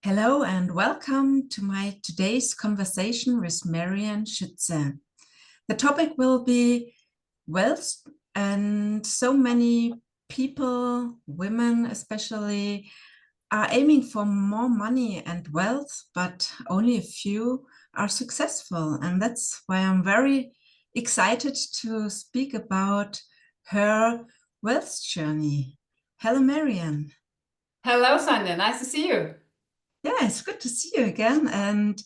Hello and welcome to my today's conversation with Marianne Schütze. The topic will be wealth, and so many people, women especially, are aiming for more money and wealth, but only a few are successful. And that's why I'm very excited to speak about her wealth journey. Hello, Marianne. Hello, Sonia. Nice to see you. Yeah, it's good to see you again and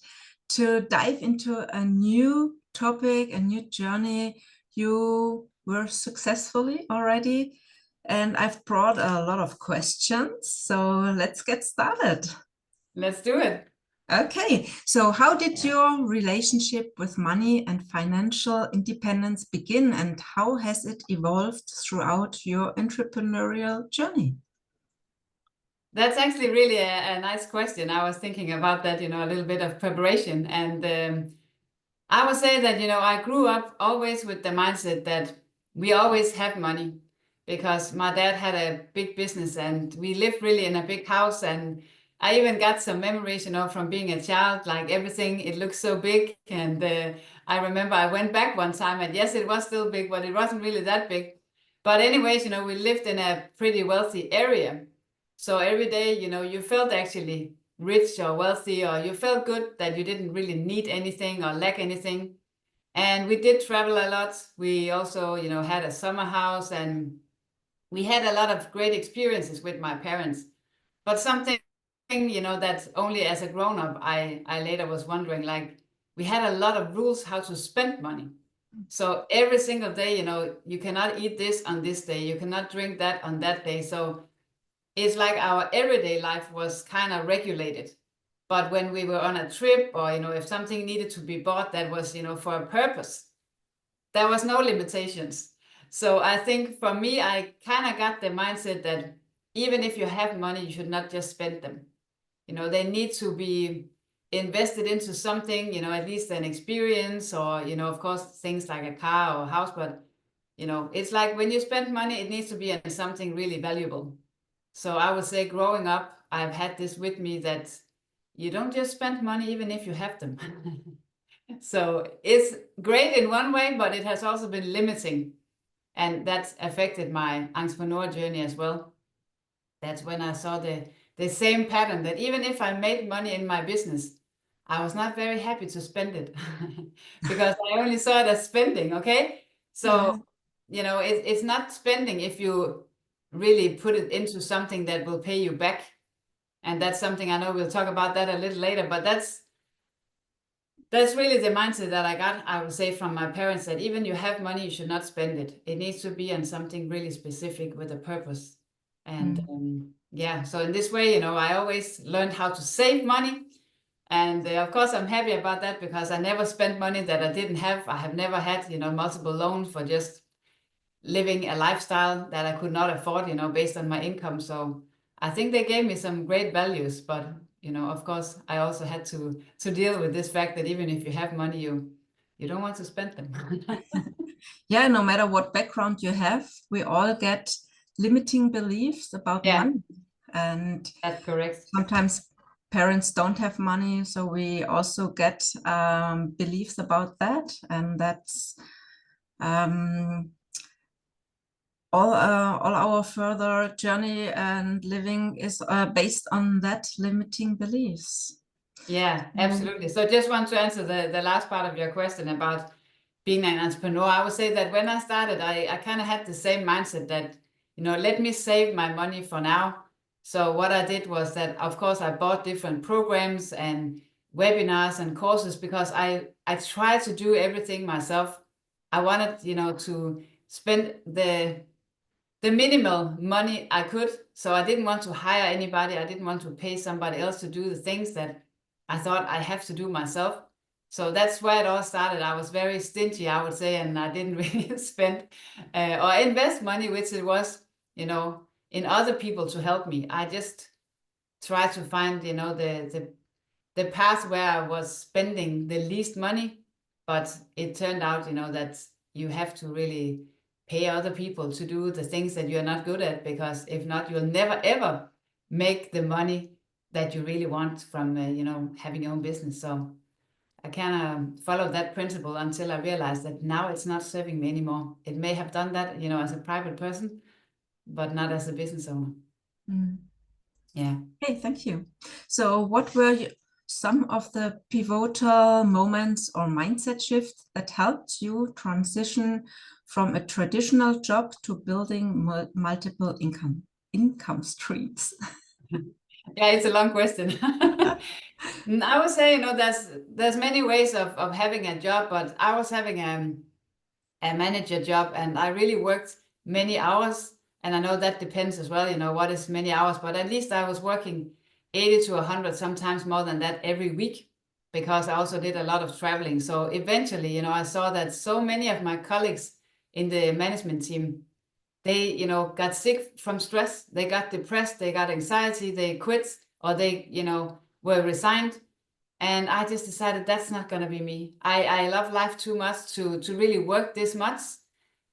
to dive into a new topic, a new journey. You were successfully already, and I've brought a lot of questions. So let's get started. Let's do it. Okay, so how did your relationship with money and financial independence begin, and how has it evolved throughout your entrepreneurial journey? That's actually really a nice question. I was thinking about that, a little bit of preparation. And I would say that, I grew up always with the mindset that we always have money because my dad had a big business and we lived really in a big house. And I even got some memories, from being a child, like everything, it looked so big. And I remember I went back one time and yes, it was still big, but it wasn't really that big. But anyways, we lived in a pretty wealthy area. So every day, you felt actually rich or wealthy, or you felt good that you didn't really need anything or lack anything. And we did travel a lot. We also, had a summer house and we had a lot of great experiences with my parents. But something, that only as a grown up, I later was wondering, like, we had a lot of rules how to spend money. So every single day, you cannot eat this on this day, you cannot drink that on that day. So it's like our everyday life was kind of regulated. But when we were on a trip or, if something needed to be bought that was, for a purpose, there was no limitations. So I think for me, I kind of got the mindset that even if you have money, you should not just spend them. They need to be invested into something, at least an experience or, of course, things like a car or a house. But, it's like when you spend money, it needs to be on something really valuable. So I would say growing up, I've had this with me that you don't just spend money even if you have them. So it's great in one way, but it has also been limiting. And that's affected my entrepreneur journey as well. That's when I saw the same pattern that even if I made money in my business, I was not very happy to spend it because I only saw it as spending. Okay. So, Yeah. it's not spending if you really put it into something that will pay you back. And that's something I know we'll talk about that a little later, but that's really the mindset that I got, I would say, from my parents, that even you have money, you should not spend it. It needs to be on something really specific with a purpose. And Mm. yeah, so in this way, I always learned how to save money. And of course, I'm happy about that because I never spent money that I didn't have. I have never had, multiple loans for just living a lifestyle that I could not afford, based on my income. So I think they gave me some great values, but of course, I also had to deal with this fact that even if you have money, you don't want to spend them. Yeah, no matter what background you have, we all get limiting beliefs about Yeah, money. And that's correct. sometimes parents don't have money, so we also get beliefs about that. And that's um, all our further journey and living is based on that limiting beliefs. Yeah, Mm. absolutely. So just want to answer the last part of your question about being an entrepreneur. I would say that when I started, I kind of had the same mindset that, let me save my money for now. So what I did was that, of course, I bought different programs and webinars and courses because I tried to do everything myself. I wanted, to spend the minimal money I could. So I didn't want to hire anybody. I didn't want to pay somebody else to do the things that I thought I have to do myself. So that's where it all started. I was very stingy, I would say, and I didn't really spend or invest money, which it was, in other people to help me. I just tried to find, the path where I was spending the least money. But it turned out, that you have to really pay other people to do the things that you're not good at, because if not, you'll never ever make the money that you really want from, you know, having your own business. So I kind of followed that principle until I realized that now it's not serving me anymore. It may have done that, you know, as a private person, but not as a business owner. Mm. Yeah. Okay, thank you. So what were some of the pivotal moments or mindset shifts that helped you transition from a traditional job to building multiple income streams? Yeah, it's a long question. I would say, you know, there's many ways of having a job, but I was having a manager job and I really worked many hours. And I know that depends as well, you know, what is many hours, but at least I was working 80 to 100, sometimes more than that every week, because I also did a lot of traveling. So eventually, you know, I saw that so many of my colleagues in the management team, they, you know, got sick from stress, they got depressed, they got anxiety, they quit, or they, you know, were resigned. And I just decided that's not going to be me. I love life too much to really work this much.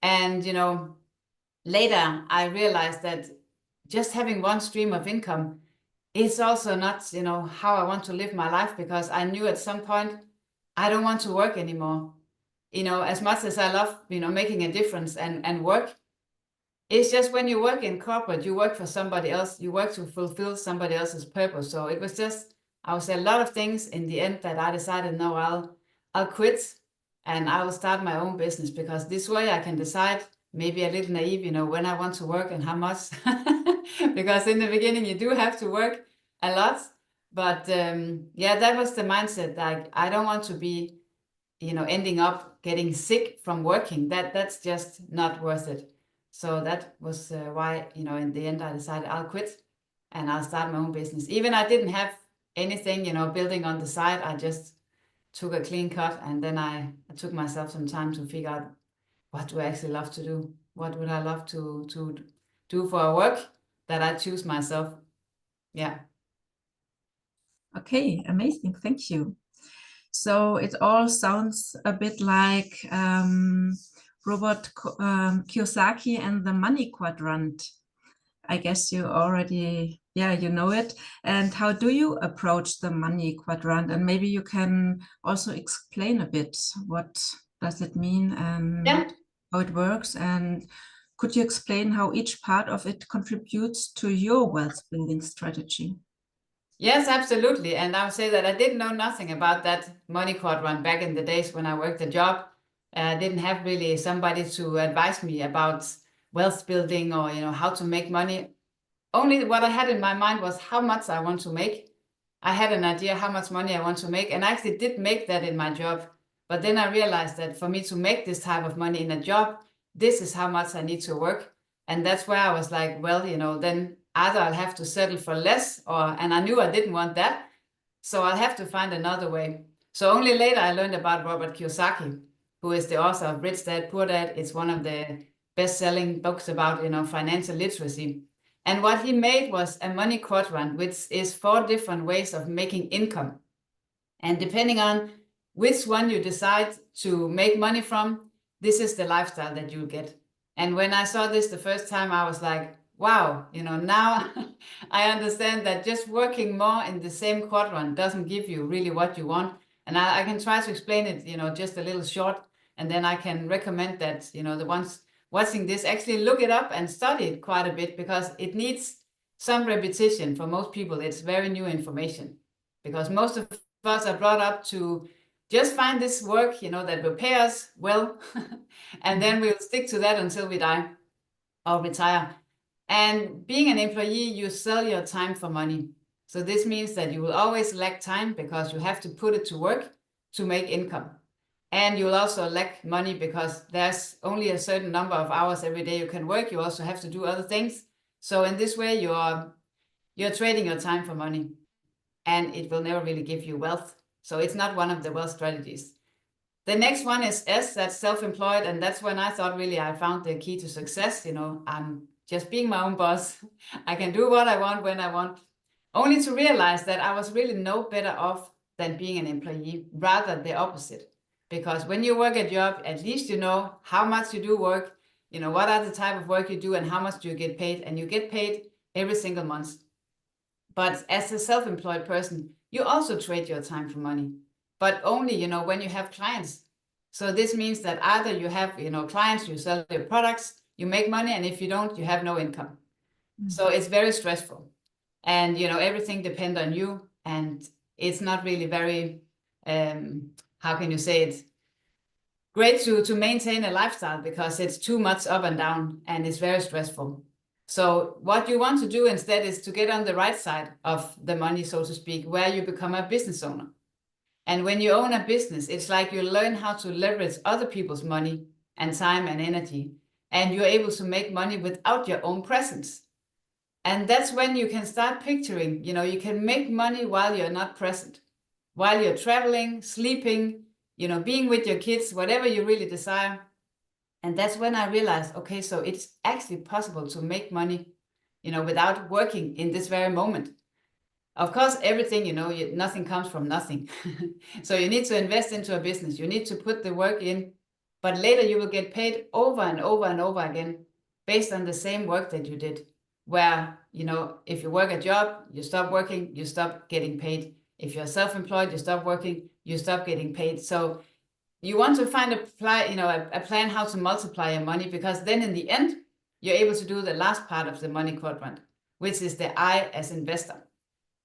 And, you know, later I realized that just having one stream of income is also not, you know, how I want to live my life, because I knew at some point I don't want to work anymore. You know, as much as I love, you know, making a difference and work, it's just when you work in corporate, you work for somebody else, you work to fulfill somebody else's purpose. So it was just, I would say, a lot of things in the end that I decided, no, I'll quit and I will start my own business, because this way I can decide, maybe a little naive, you know, when I want to work and how much. Because in the beginning you do have to work a lot. But yeah, that was the mindset. Like, I don't want to be, you know, ending up getting sick from working. That's just not worth it. So that was why, you know, in the end I decided I'll quit and I'll start my own business. Even I didn't have anything, you know, building on the side. I just took a clean cut, and then I took myself some time to figure out, what do I actually love to do? What would I love to do for a work that I choose myself? Yeah. Okay, amazing. Thank you. So it all sounds a bit like Robert Kiyosaki and the Money Quadrant. I guess you already, yeah, you know it. And how do you approach the Money Quadrant? And maybe you can also explain a bit, what does it mean and Yeah. how it works? And could you explain how each part of it contributes to your wealth building strategy? Yes, absolutely. And I would say that I didn't know nothing about that money quadrant back in the days when I worked a job. I didn't have really somebody to advise me about wealth building, or, you know, how to make money. Only what I had in my mind was how much I want to make. I had an idea how much money I want to make, and I actually did make that in my job. But then I realized that for me to make this type of money in a job, this is how much I need to work. And that's where I was like, well, you know, then either I'll have to settle for less, and I knew I didn't want that. So I'll have to find another way. So only later I learned about Robert Kiyosaki, who is the author of Rich Dad, Poor Dad. It's one of the best-selling books about, you know, financial literacy. And what he made was a money quadrant, which is 4 different ways of making income. And depending on which one you decide to make money from, this is the lifestyle that you'll get. And when I saw this the first time, I was like, wow, you know, now I understand that just working more in the same quadrant doesn't give you really what you want. And I can try to explain it, you know, just a little short, and then I can recommend that, you know, the ones watching this actually look it up and study it quite a bit, because it needs some repetition. For most people, it's very new information, because most of us are brought up to just find this work, you know, that will pay us well, and then we'll stick to that until we die or retire. And being an employee, you sell your time for money. So this means that you will always lack time, because you have to put it to work to make income. And you'll also lack money, because there's only a certain number of hours every day you can work. You also have to do other things. So in this way, you're trading your time for money, and it will never really give you wealth. So it's not one of the wealth strategies. The next one is S, that's self-employed. And that's when I thought really I found the key to success. You know, I'm just being my own boss. I can do what I want when I want, only to realize that I was really no better off than being an employee, rather the opposite. Because when you work a job, at least you know how much you do work, you know, what are the type of work you do and how much do you get paid, and you get paid every single month. But as a self-employed person, you also trade your time for money, but only, you know, when you have clients. So this means that either you have, you know, clients, you sell your products, you make money, and if you don't, you have no income. So it's very stressful, and, you know, everything depends on you, and it's not really very, how can you say it, great to maintain a lifestyle, because it's too much up and down, and it's very stressful. So what you want to do instead is to get on the right side of the money, so to speak, where you become a business owner. And when you own a business, it's like you learn how to leverage other people's money and time and energy, and you're able to make money without your own presence. And that's when you can start picturing, you know, you can make money while you're not present, while you're traveling, sleeping, you know, being with your kids, whatever you really desire. And that's when I realized, okay, so it's actually possible to make money, you know, without working in this very moment. Of course, everything, you know, nothing comes from nothing. So you need to invest into a business. You need to put the work in, but later you will get paid over and over and over again based on the same work that you did. Where, you know, if you work a job, you stop working, you stop getting paid. If you're self-employed, you stop working, you stop getting paid. So you want to find a plan how to multiply your money, because then in the end, you're able to do the last part of the money quadrant, which is the I as investor.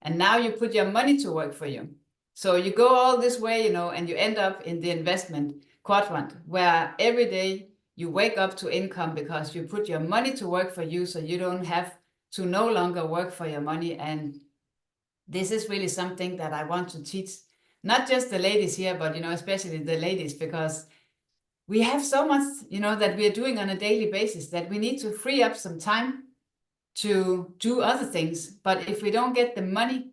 And now you put your money to work for you. So you go all this way, you know, and you end up in the investment quadrant, where every day you wake up to income because you put your money to work for you, so you don't have to no longer work for your money. And this is really something that I want to teach, not just the ladies here, but, you know, especially the ladies, because we have so much, you know, that we're doing on a daily basis, that we need to free up some time to do other things. But if we don't get the money,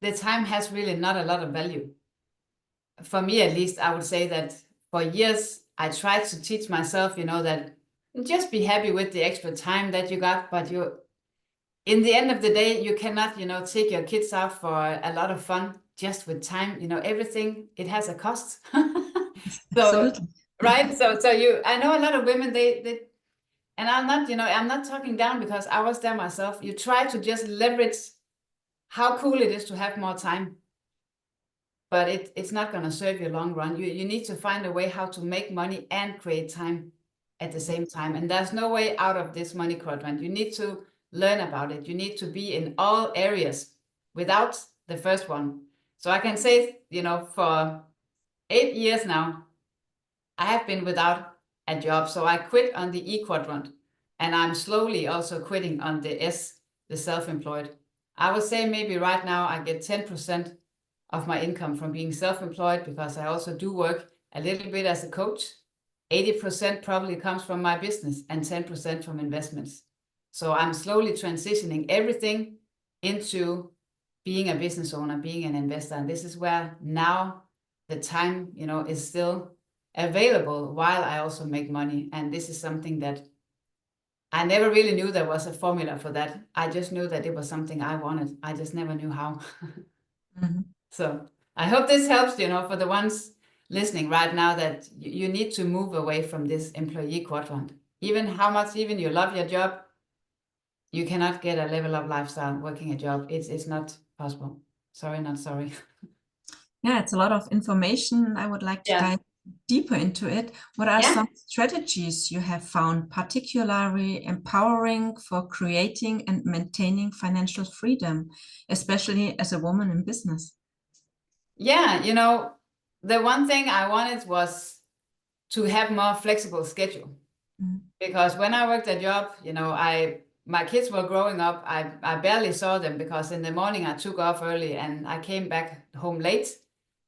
the time has really not a lot of value. For me, at least, I would say that for years, I tried to teach myself, you know, that just be happy with the extra time that you got, but in the end of the day, you cannot, you know, take your kids out for a lot of fun just with time. You know, everything, it has a cost. So, Absolutely. right. So I know a lot of women, they, and I'm not, you know, I'm not talking down, because I was there myself. You try to just leverage how cool it is to have more time, but it's not going to serve you long run. You need to find a way how to make money and create time at the same time. And there's no way out of this money quadrant. You need to learn about it. You need to be in all areas without the first one. So I can say, you know, for 8 years now, I have been without a job. So I quit on the E quadrant, and I'm slowly also quitting on the S, the self-employed. I would say maybe right now I get 10% of my income from being self-employed, because I also do work a little bit as a coach. 80% probably comes from my business and 10% from investments. So I'm slowly transitioning everything into being a business owner, being an investor. And this is where now the time, you know, is still available while I also make money. And this is something that I never really knew there was a formula for that. I just knew that it was something I wanted. I just never knew how. So I hope this helps, you know, for the ones listening right now, that you need to move away from this employee quadrant. Even how much even you love your job, you cannot get a level of lifestyle working a job. It's not possible. Sorry, not sorry. Yeah, it's a lot of information. I would like to dive deeper into it. What are some strategies you have found particularly empowering for creating and maintaining financial freedom, especially as a woman in business? Yeah, you know, the one thing I wanted was to have more flexible schedule. Because when I worked a job, you know, my kids were growing up. I barely saw them, because in the morning I took off early and I came back home late.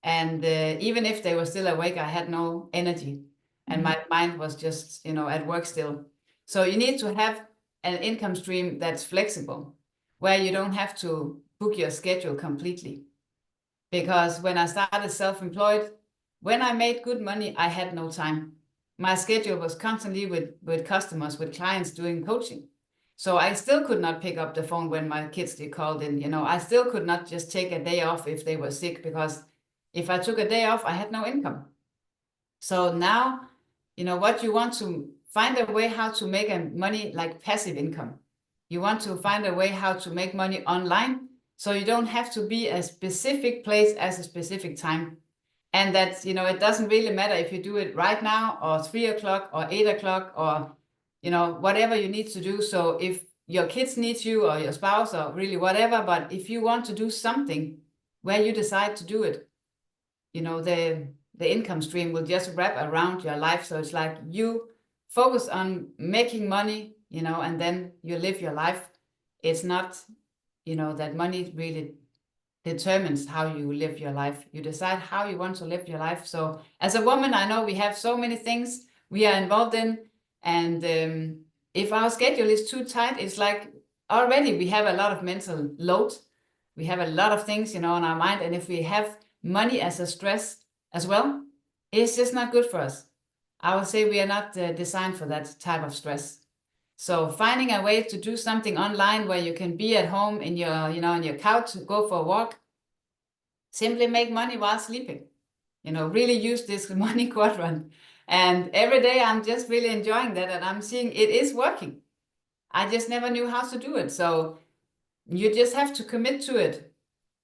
And even if they were still awake, I had no energy, and my mind was just, you know, at work still. So you need to have an income stream that's flexible, where you don't have to book your schedule completely. Because when I started self-employed, when I made good money, I had no time. My schedule was constantly with customers, with clients doing coaching. So I still could not pick up the phone when my kids called in. You know, I still could not just take a day off if they were sick, because if I took a day off, I had no income. So now, you know, what you want to find a way how to make money like passive income. You want to find a way how to make money online, So you don't have to be a specific place at a specific time. And that, you know, it doesn't really matter if you do it right now or 3 o'clock or 8 o'clock or, you know, whatever you need to do. So if your kids need you or your spouse or really whatever, but if you want to do something where you decide to do it, you know, the income stream will just wrap around your life. So it's like you focus on making money, you know, and then you live your life. It's not, you know, that money really determines how you live your life. You decide how you want to live your life. So as a woman, I know we have so many things we are involved in. And if our schedule is too tight, it's like already we have a lot of mental load. We have a lot of things, you know, on our mind. And if we have money as a stress as well, it's just not good for us. I would say we are not designed for that type of stress. So finding a way to do something online where you can be at home in your, you know, on your couch, go for a walk, simply make money while sleeping, you know, really use this money quadrant. And every day I'm just really enjoying that, and I'm seeing it is working. I just never knew how to do it. So you just have to commit to it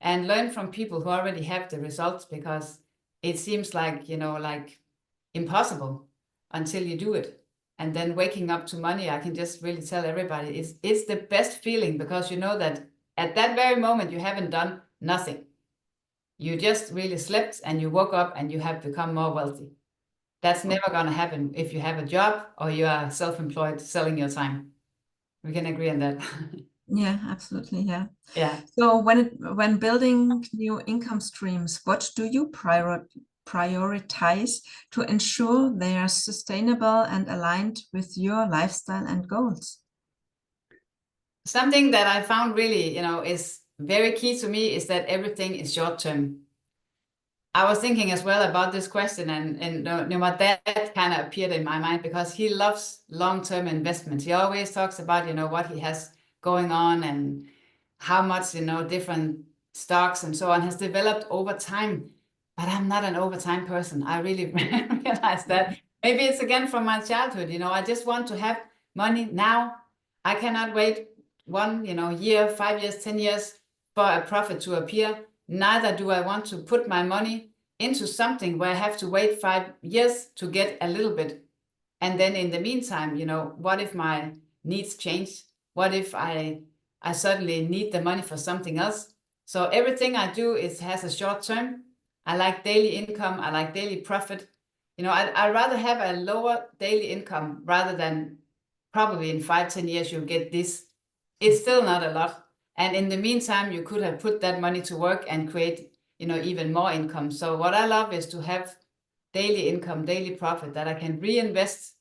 and learn from people who already have the results, because it seems like, you know, like impossible until you do it. And then waking up to money, I can just really tell everybody, it's the best feeling, because you know that at that very moment you haven't done nothing. You just really slept and you woke up and you have become more wealthy. That's never going to happen if you have a job or you are self-employed selling your time. We can agree on that. Yeah, absolutely. Yeah. Yeah. So when building new income streams, what do you prioritize to ensure they are sustainable and aligned with your lifestyle and goals? Something that I found really, you know, is very key to me is that everything is short term. I was thinking as well about this question, and my dad kind of appeared in my mind because he loves long-term investments. He always talks about, you know, what he has going on and how much, you know, different stocks and so on has developed over time. But I'm not an overtime person. I really realized that. Maybe it's again from my childhood, you know, I just want to have money now. I cannot wait 1, you know, year, 5 years, 10 years for a profit to appear. Neither do I want to put my money into something where I have to wait 5 years to get a little bit. And then in the meantime, you know, what if my needs change? What if I suddenly need the money for something else? So everything I do has a short term. I like daily income. I like daily profit. You know, I'd rather have a lower daily income rather than probably in 5, 10 years you'll get this. It's still not a lot. And in the meantime, you could have put that money to work and create, you know, even more income. So what I love is to have daily income, daily profit that I can reinvest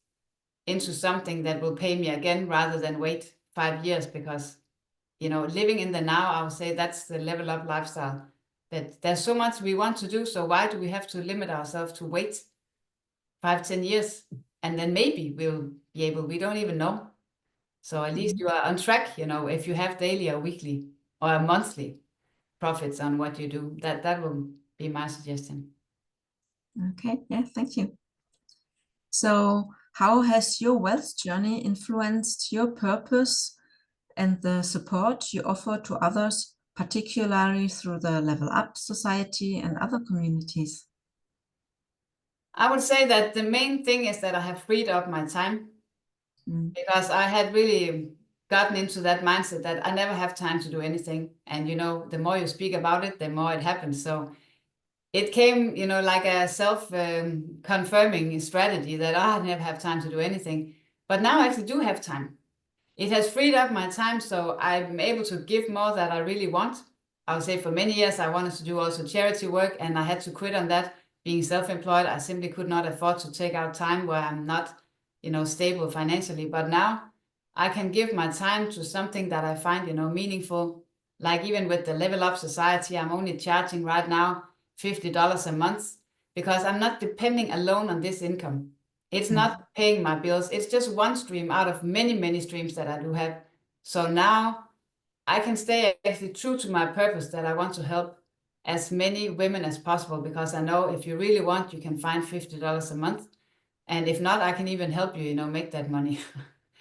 into something that will pay me again rather than wait 5 years, because, you know, living in the now, I would say that's the level up lifestyle. That there's so much we want to do. So why do we have to limit ourselves to wait 5, 10 years? And then maybe we'll be able, we don't even know. So at least you are on track, you know, if you have daily or weekly or monthly profits on what you do, that will be my suggestion. Okay, yeah, thank you. So how has your wealth journey influenced your purpose and the support you offer to others, particularly through the Level Up Society and other communities? I would say that the main thing is that I have freed up my time, because I had really gotten into that mindset that I never have time to do anything. And, you know, the more you speak about it, the more it happens. So it came, you know, like a self-confirming strategy that I never have time to do anything. But now I actually do have time. It has freed up my time, so I'm able to give more that I really want. I would say for many years I wanted to do also charity work, and I had to quit on that. Being self-employed, I simply could not afford to take out time where I'm not, you know, stable financially. But now I can give my time to something that I find, you know, meaningful. Like even with the Level Up Society, I'm only charging right now $50 a month, because I'm not depending alone on this income. It's not paying my bills. It's just one stream out of many, many streams that I do have. So now I can stay actually true to my purpose, that I want to help as many women as possible, because I know if you really want, you can find $50 a month. And if not, I can even help you, you know, make that money.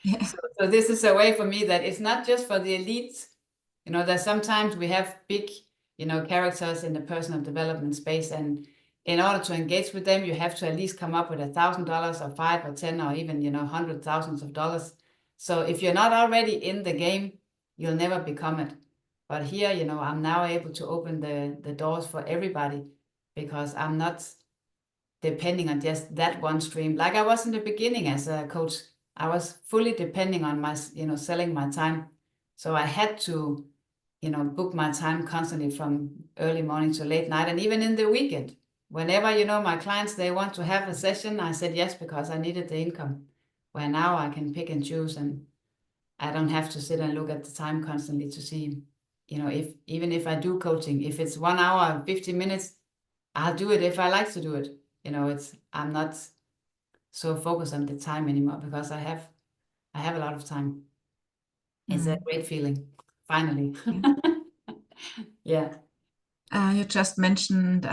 Yeah. So this is a way for me that it's not just for the elites You know, there's sometimes we have big, you know, characters in the personal development space, and in order to engage with them, you have to at least come up with $1,000 or 5 or 10 or even, you know, hundred thousands of dollars. So if you're not already in the game, you'll never become it. But here, you know, I'm now able to open the doors for everybody, because I'm not depending on just that one stream. Like I was in the beginning as a coach, I was fully depending on my, you know, selling my time. So I had to, you know, book my time constantly from early morning to late night, and even in the weekend. Whenever, you know, my clients, they want to have a session, I said yes, because I needed the income. Where now I can pick and choose, and I don't have to sit and look at the time constantly to see, you know, if even if I do coaching, if it's 1 hour and 50 minutes, I'll do it if I like to do it. You know, I'm not so focused on the time anymore, because I have a lot of time. It's a great feeling, finally. Yeah. You just mentioned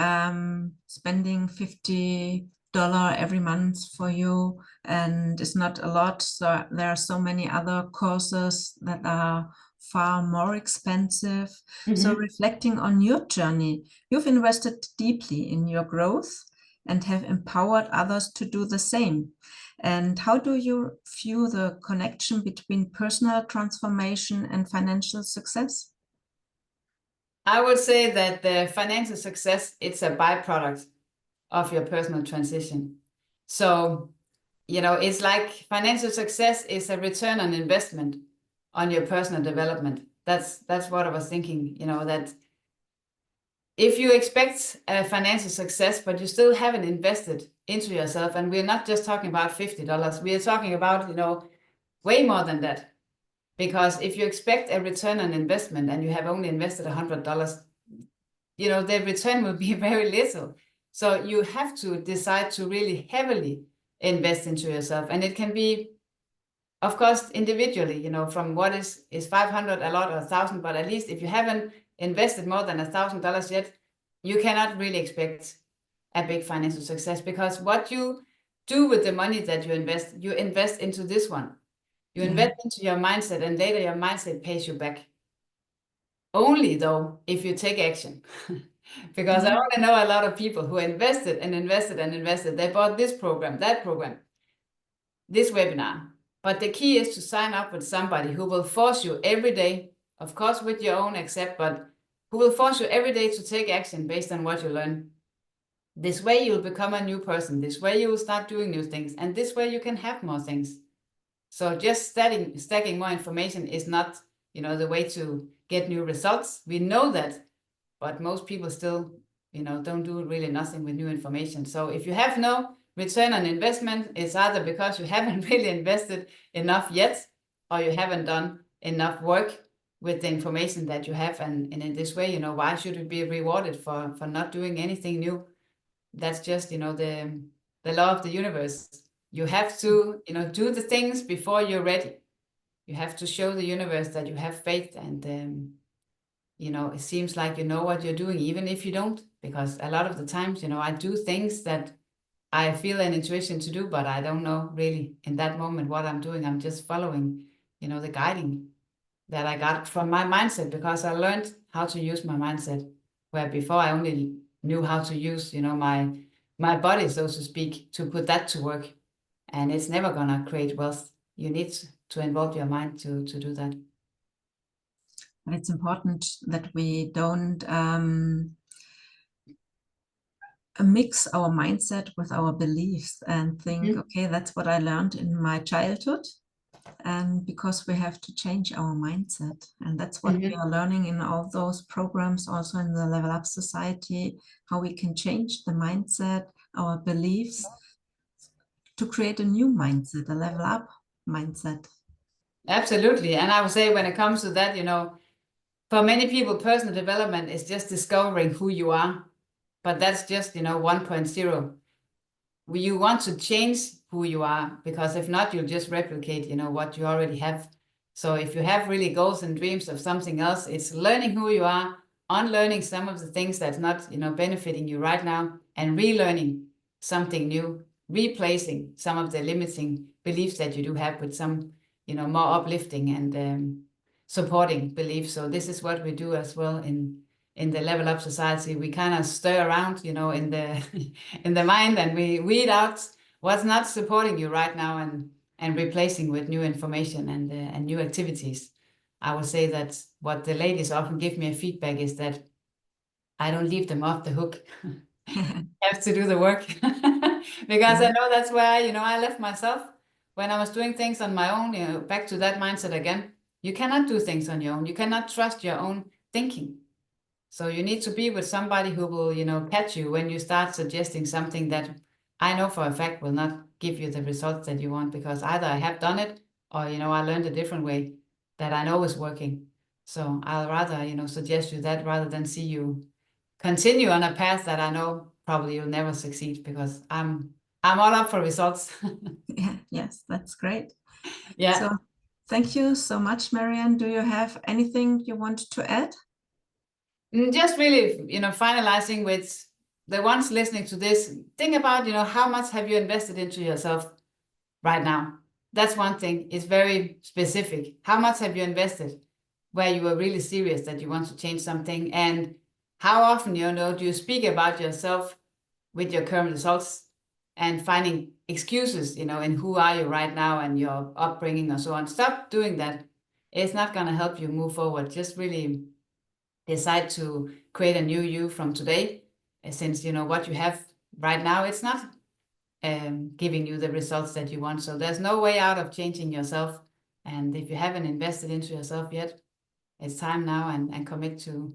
spending $50 every month for you, and it's not a lot. So there are so many other courses that are far more expensive. So reflecting on your journey, you've invested deeply in your growth and have empowered others to do the same. And how do you view the connection between personal transformation and financial success? I would say that the financial success, it's a byproduct of your personal transition. So, you know, it's like financial success is a return on investment on your personal development. That's what I was thinking, you know, that if you expect a financial success, but you still haven't invested into yourself, and we're not just talking about $50, we are talking about, you know, way more than that. Because if you expect a return on investment and you have only invested $100, you know, the return will be very little. So you have to decide to really heavily invest into yourself. And it can be, of course, individually, you know, from what is 500 a lot or 1,000, but at least if you haven't invested more than $1,000 yet, you cannot really expect a big financial success, because what you do with the money that you invest into this one. You invest into your mindset, and later your mindset pays you back. Only though, if you take action. Because I want to know a lot of people who invested and invested and invested. They bought this program, that program, this webinar. But the key is to sign up with somebody who will force you every day, of course, with your own accept, but who will force you every day to take action based on what you learn. This way you'll become a new person. This way you will start doing new things. And this way you can have more things. So just stacking more information is not, you know, the way to get new results. We know that, but most people still, you know, don't do really nothing with new information. So if you have no return on investment, it's either because you haven't really invested enough yet, or you haven't done enough work with the information that you have. And in this way, you know, why should we be rewarded for not doing anything new? That's just, you know, the law of the universe. You have to, you know, do the things before you're ready. You have to show the universe that you have faith, and you know, it seems like you know what you're doing, even if you don't, because a lot of the times, you know, I do things that I feel an intuition to do, but I don't know really in that moment what I'm doing. I'm just following, you know, the guiding that I got from my mindset, because I learned how to use my mindset, where before I only knew how to use, you know, my body, so to speak, to put that to work. And it's never gonna create wealth. You need to involve your mind to do that. And it's important that we don't mix our mindset with our beliefs and think, okay, that's what I learned in my childhood. And because we have to change our mindset. And that's what we are learning in all those programs, also in the Level Up Society, how we can change the mindset, our beliefs, to create a new mindset, a level up mindset. Absolutely. And I would say when it comes to that, you know, for many people, personal development is just discovering who you are. But that's just, you know, 1.0. You want to change who you are, because if not, you'll just replicate, you know, what you already have. So if you have really goals and dreams of something else, it's learning who you are, unlearning some of the things that's not, you know, benefiting you right now, and relearning something new, replacing some of the limiting beliefs that you do have with some, you know, more uplifting and supporting belief. So this is what we do as well in the Level Up Society. We kind of stir around, you know, in the in the mind, and we weed out what's not supporting you right now, and replacing with new information and new activities. I would say that what the ladies often give me a feedback is that I don't leave them off the hook. Have to do the work because I know that's where, you know, I left myself when I was doing things on my own. You know, back to that mindset again. You cannot do things on your own. You cannot trust your own thinking. So you need to be with somebody who will, you know, catch you when you start suggesting something that I know for a fact will not give you the results that you want, because either I have done it or, you know, I learned a different way that I know is working. So I'll rather, you know, suggest you that rather than see you continue on a path that I know probably you'll never succeed, because I'm all up for results. Yeah, yes, that's great. Yeah. So thank you so much, Marianne. Do you have anything you want to add? Just really, you know, finalizing with the ones listening to this, think about, you know, how much have you invested into yourself right now? That's one thing. It's very specific. How much have you invested where you were really serious that you want to change something? And how often, you know, do you speak about yourself with your current results and finding excuses, you know, in who are you right now and your upbringing or so on? Stop doing that. It's not going to help you move forward. Just really decide to create a new you from today, since, you know, what you have right now, it's not giving you the results that you want. So there's no way out of changing yourself. And if you haven't invested into yourself yet, it's time now, and commit to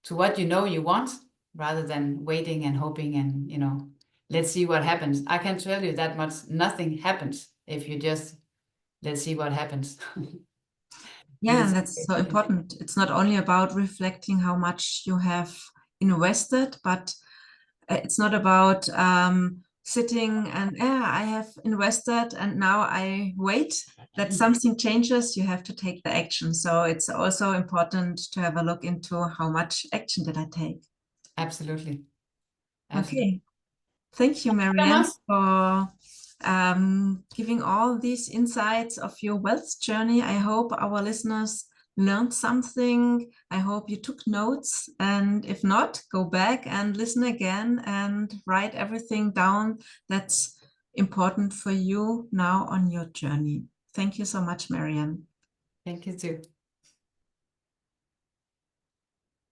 what you know you want, rather than waiting and hoping and, you know, let's see what happens. I can tell you that much, nothing happens if you just let's see what happens. Yeah, and that's so important. It's not only about reflecting how much you have invested, but it's not about sitting and, yeah, I have invested and now I wait that something changes. You have to take the action. So it's also important to have a look into how much action did I take. Absolutely. Okay. Thank you, Marianne, for giving all these insights of your wealth journey. I hope our listeners learned something. I hope you took notes. And if not, go back and listen again and write everything down that's important for you now on your journey. Thank you so much, Marianne. Thank you too.